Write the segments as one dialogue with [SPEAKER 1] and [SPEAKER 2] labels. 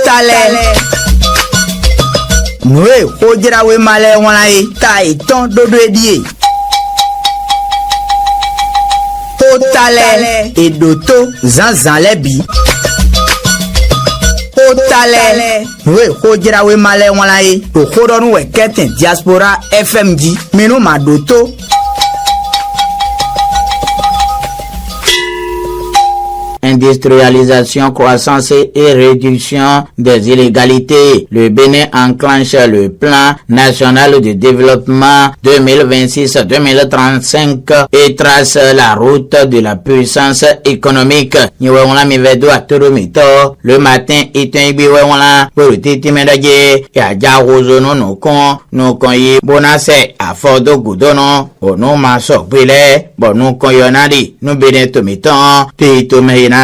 [SPEAKER 1] talent. Noé, Ojirawe Malé, Wanae, Tai, Ton, Dodo Edie. Talent et Doto, Zanzan Lebi. Talent. Oui, Ojirawe Malé, Wanae, Okodonou, Keten, Diaspora, FMD, Meno Madoto. Industrialisation, croissance et réduction des inégalités. Le Bénin enclenche le plan national de développement 2026-2035 et trace la route de la puissance économique. Le matin,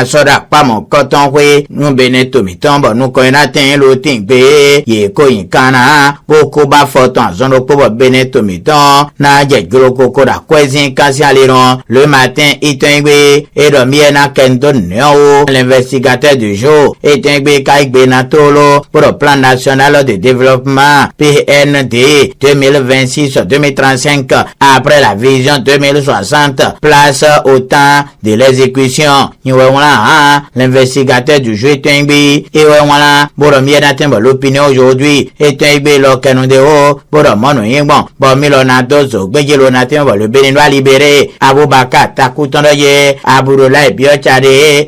[SPEAKER 1] soda pa mon coton we nous beneto mitombo nous koinatin lo tingbe ye koinkana boko ba foton zono po beneto miton na je groko ko da kwezin kasi aliron le matin itengbe et dormir na kendo neo l'investigateur du jour itengbe kaigbe na tolo pour le plan national de développement PND 2026-2035 après la vision 2060 place au temps de l'exécution. L'investigateur du jeu Tengbi et voilà boromie d'attendre l'opinion aujourd'hui et Tengbi l'okanondeo boromono yingbo bomilonado zogbeje natin le Béninois libéré Aboubakar Takutondoye Abdoulaye Biochade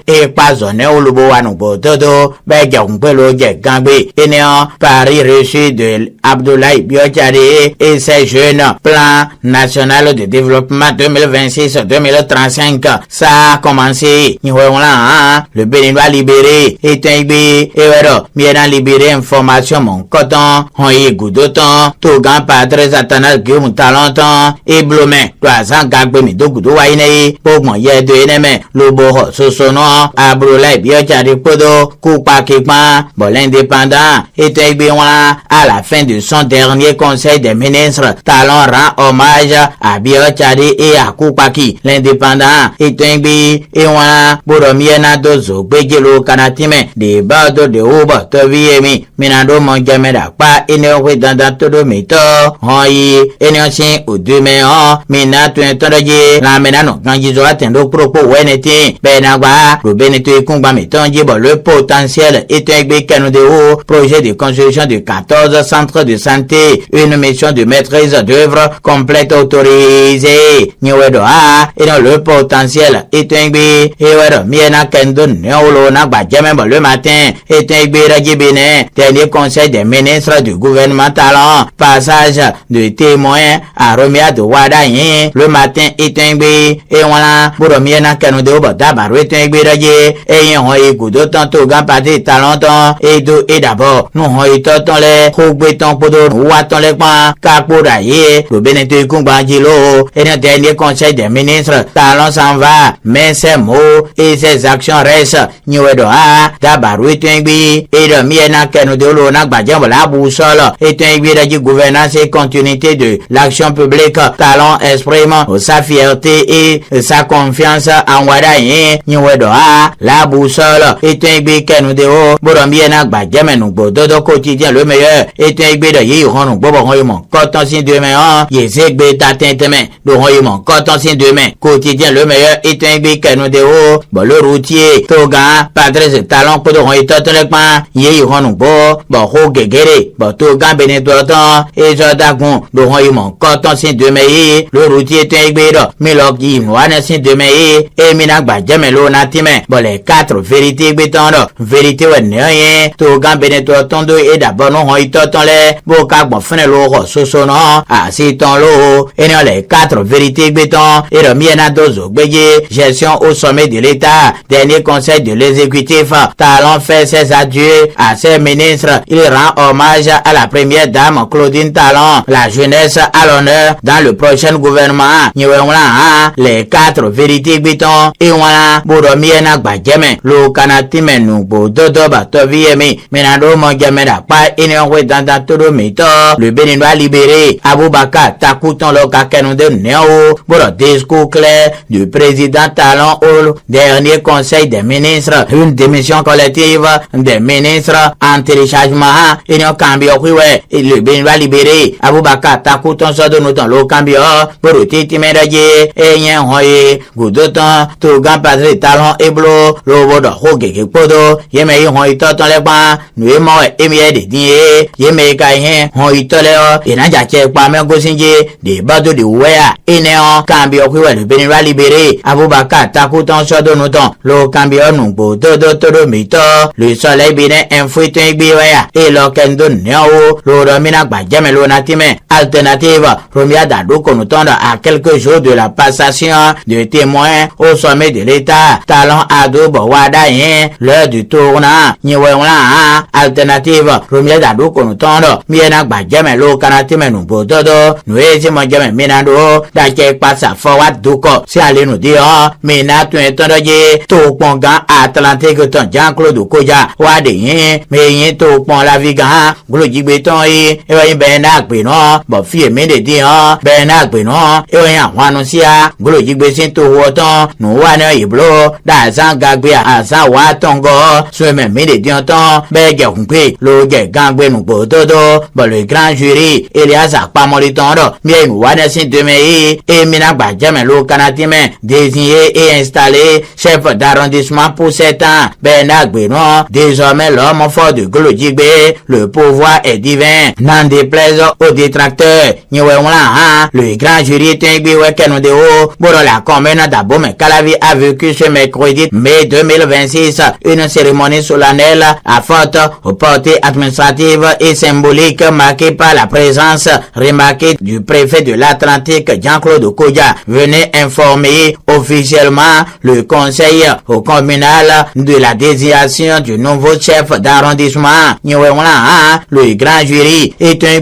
[SPEAKER 1] et Pazone Olubo Wanubo Dodo Bega Umbelo Gangbe Enéon Paris reçu de Abdoulaye Biochade et ses jeunes plan national de développement 2026-2035 ça a commencé le Béninois libéré et Tengbi et Wero Mieran libéré information mon coton Hoye Goudoton Togan Padre Atanas Guillaume Talenton et Blomen Toazan Gagbe Midogudo Waine Pogmon Yedo Eneme Lobo Sosono Abroulay Biochari Podo Koupa Kikman Bon l'indépendant et Tengbi à la fin de son dernier conseil des ministres Talon rend hommage à Biochari et à Koupaki l'indépendant et Tengbi et Boromiena dozo gbegelo kanatime de bado de oba toviemi minando monjameda pa inewe danda todo mito hoyi enyosin odume ho minato entodoje la menano ganjizo atendo propo weneti benagba le beneto ikungba mitonji bo le potentiel etengbe kanu de haut projet de construction de 14 centres de santé une mission de maîtrise d'œuvre complète autorisée nyewedo a et le potentiel etengbe et miena kendo neolo na bajemembo le matin etengbe rajibine dernier conseil des ministres du gouvernement talent passage de témoin à Romia de Wadayin le matin etengbe et voilà pour miena kendo de obodabaru etengbe raje et yon igudo tanto gampade talenton et do et d'abord nous hoitoton le khogbeton podo waton le pa kaporaye le beneto ikungbanjilo et le dernier conseil des ministres talent s'en va mais ces mots et ses actions restent nyewedo a dabaru etengbi et de miena kenu de lo na gbajambo la boussole etengbi de gouvernance et continuité de l'action publique talent exprime sa fierté et sa confiance en Wadayin nyewedo a la boussole etengbi kenu de o boro miena gbajame nu gbododo quotidien le meilleur etengbi de yi honu gbobo hoyimo coton sin demain yezegbe tatenteme do hoyimo coton sin demain quotidien le meilleur etengbi kenu de o le routier Toga Padre Talon Podo Hoitotelekma Ye Honumbo Bo Gegere Bo Toga Benetoton et Jodagon do Hoyimon Coton Sin de Mei le routier Tegbedo Miloki Noane Sin de Mei et Minagba Jamelo Natime Bo les 4 vérités bétondo vérité Wenye Toga Benetoton do et d'abord non Hoitoton le Boka Bon Fenelo Sosono Asiton lo et les 4 vérités béton et le Miena Dozo Beye gestion au sommet de l'État dernier conseil de l'exécutif Talon fait ses adieux à ses ministres il rend hommage à la première dame Claudine Talon la jeunesse à l'honneur dans le prochain gouvernement les 4 vérités béton et voilà Boromiena Gbajeme le kanatime nubo dodo batoviemi menado mongameda pa inenwe dans tout le mito le Béninois libéré Aboubakar Takuton le kakenu de Neo pour le discours clair du président Talon au dernier Conseil des ministres, une démission collective des ministres en téléchargement, et un cambio, et le Bénin va libérer Aboubakar Takouton Sodonoton, le cambio, Boruti Timédaye, et Yen Hoye, Goudoton, Tougan Padre Talon Eblo, le Vodo Hoge Podo, Yemei Hoy Toton Leban, Nuemo Emie de Die, Yemei Kayen, Hoy Toleo, et Naja Kwame Gosinje, des bateaux de Ouéa, et Néon, cambio, le Bénin va libérer Aboubakar Takouton Sodonoton, le cambio, Numbo, Todo Mito, le soleil bénin infouité Biwaya, et l'Okendo Néo, le Romina Bajamelo Natime, alternative, Romia Dadou Konuton à quelques jours de la passation de témoins au sommet de l'État, Talon Adou Bowadayen, l'heure du tournant, Niwewla, alternative, Romia Dadou Konuton, Miena Bajamelo Kanatime Numbo Dodo, Nuezi Mojame Minado, Dake Passa Forward Duko, si allez nous dire, Mina Tuentondoye, Topongan Atlantique ton Jean-Claude Koja, Wadeyen, Meyen Topon la Vigan, Glodji Beton et Benak Benon, Bofi Mede Dion, Benak Benon, et Wanusia, Glodji Bessin to Woton, Nouana Iblo, Dazan Gagbia, Azan Watongo, Sweme Mede Dionton, Bege Humpe, Loge Gangben Bododo, le grand jury, Elias Akpamolitondo, Mien Wanesin Demei, et Minak Bajamelo Kanatime, désigné et installé chef d'arrondissement pour 7 ans, Benak Benon, désormais l'homme fort de Glodji Be, le pouvoir est divin, n'en déplaise aux détracteurs, le grand jury Tengbi Wekenodeo, Borola commune d'Abome Calavi a vécu ce mercredi mai 2026 une cérémonie solennelle à forte portée administrative et symbolique marquée par la présence remarquée du préfet de l'Atlantique Jean-Claude Koja, venait informer officiellement le conseil communal de la désignation du nouveau chef d'arrondissement. Le grand jury est un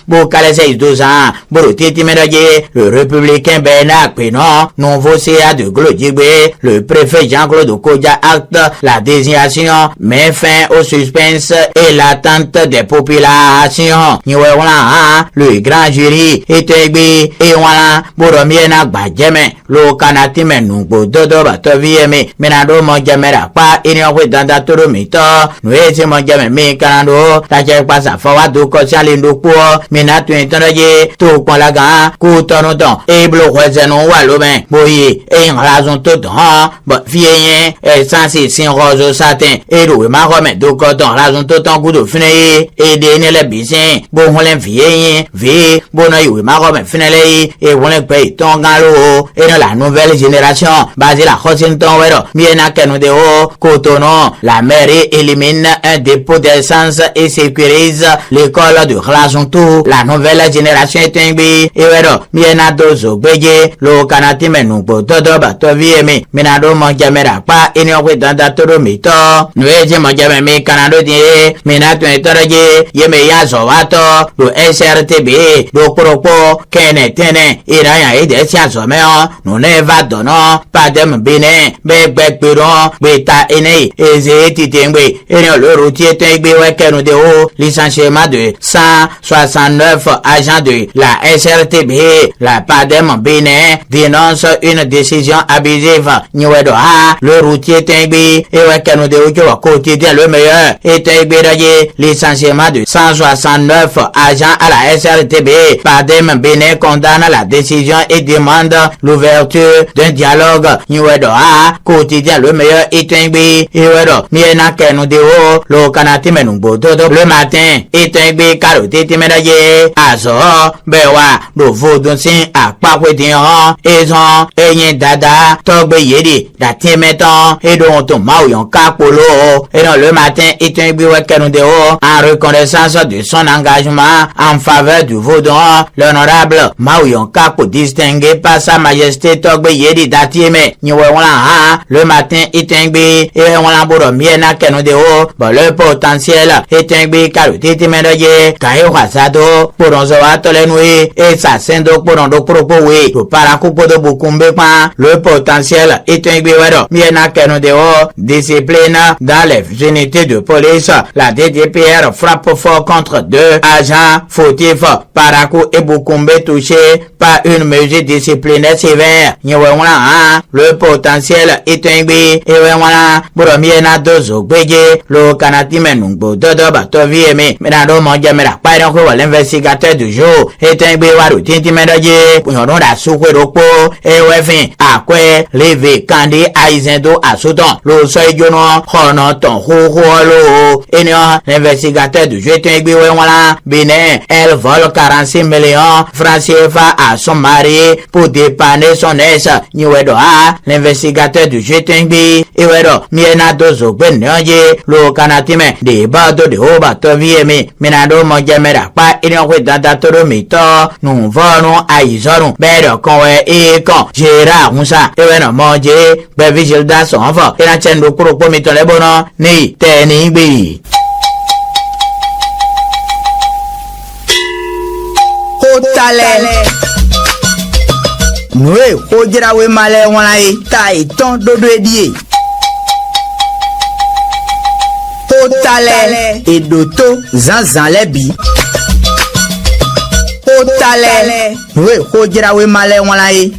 [SPEAKER 1] Bokalese 12 ans, Borotiti Medaye, le républicain Benak Penon, nouveau CA de Glodji Be, le préfet Jean-Claude Koja acte la désignation, met fin au suspense et l'attente des populations. Le grand jury est un et voilà, Boromiena Bajeme, le Kanatime Nungo Dodo Batovieme, Menado Monjamera, pas ignoré dans la Toromito, nous étions Monjame, mais Canado, Taja passe à Fawa do Kosialindo Pour, Menatu Intonaye, tout pour la gare, Coutonodon, et Bloquezenon Wallomen, Boye, et une raison toute, vieillien, et sans sin rose satin, et le marome do coton, raison tout en goût de fenêtre, et déné les bisins, bon vieillien, vie, bonoï, marome fenêtre, et on les paye ton galop, et dans la nouvelle génération, basée la Hosinton Wero, Miena Kenodeo, Cotonon, la mairie élimine un dépôt d'essence et sécurise l'école de Razonto, la nouvelle génération est Tengbi, et Wero, Miena Dozo Beye, le Kanatime Numbo Dodo Batovieme, Menado Monjamera, pas ignoré dans la Toromito, nous étions Monjame Canado Die, Menato Etoroye, Yemeya Zovato, le SRTB, le Propo, Kenetene, Iraya et des sciences homères, nous ne va donner, pas de Bénin, Bek Buron, Beta Ene, Eze Titengbe, et le routier Tengbe Wekenodeo, licenciement de 169 agents de la SRTB, la PADEM Bénin, dénonce une décision abusive, Niwedoha, le routier Tengbe, et Wekenodeo qui va quotidien le meilleur, et Tengbe Daye, licenciement de 169 agents à la SRTB, PADEM Bénin condamne la décision et demande l'ouverture d'un dialogue, Niwedoha, quotidien le meilleur, et Tengbe, et Wedo, Miena Kenodeo, le Kanatime Numbo Dodo, le matin, et Tengbe Karote Timedaye, Azo, Bewa, le Vaudonsin, à Pakwedion, et Zon, et Dada, Togbe Yedi, la Timeton, et dont on Maouyon Kapolo, et dans le matin, et Tengbe Wekenodeo, en reconnaissance de son engagement en faveur du Vaudon, l'honorable Maouyon Kapo distingué par sa majesté Togbe Yedi Datime, le matin, et Tengbe, et on Miena Kenodeo, le potentiel, et Tengbe Karote Timedaye, Kayo Hasado, pour on Tolenui, et sa sendo pour on propowe, le paracupo de Bukumbe, le potentiel, et Tengbe Wedo, Miena Kenodeo, discipline dans les unités de police, la DDPR frappe fort contre 2 agents fautifs, Parakou et Bukumbe touchés par une mesure disciplinaire sévère, le potentiel officiel etengbe ewe wana boro mie na dozo gbeje lo kanati menungbo dodo bato viemi menado monje mera pairon ko wale investigateur du jour etengbe waru tinti medoje yodon da sukwe ropo ewe fin akwe leve kandi aizendo asuton lo so ijono hono ton ho lo enio l'investigateur du jour etengbe we wana bine elle vole 46 millions francs CFA à son mari pour dépanner son ex niwedo a l'investigateur du jour etengbe ewedo miena dozo gbenyoje lo kanatime de bado de oba to viemi menado monje mera pa enio ko dada toro mito nu vonu aizorun bedo konwe ikon jera musa eweno monje be vigil da son fo ina chendo kuro po mito lebono ni teni gbe hotale noe hojira we male wona e ta iton dodo edie hotale edoto zanzan lebi hotale noe hojira we male wona e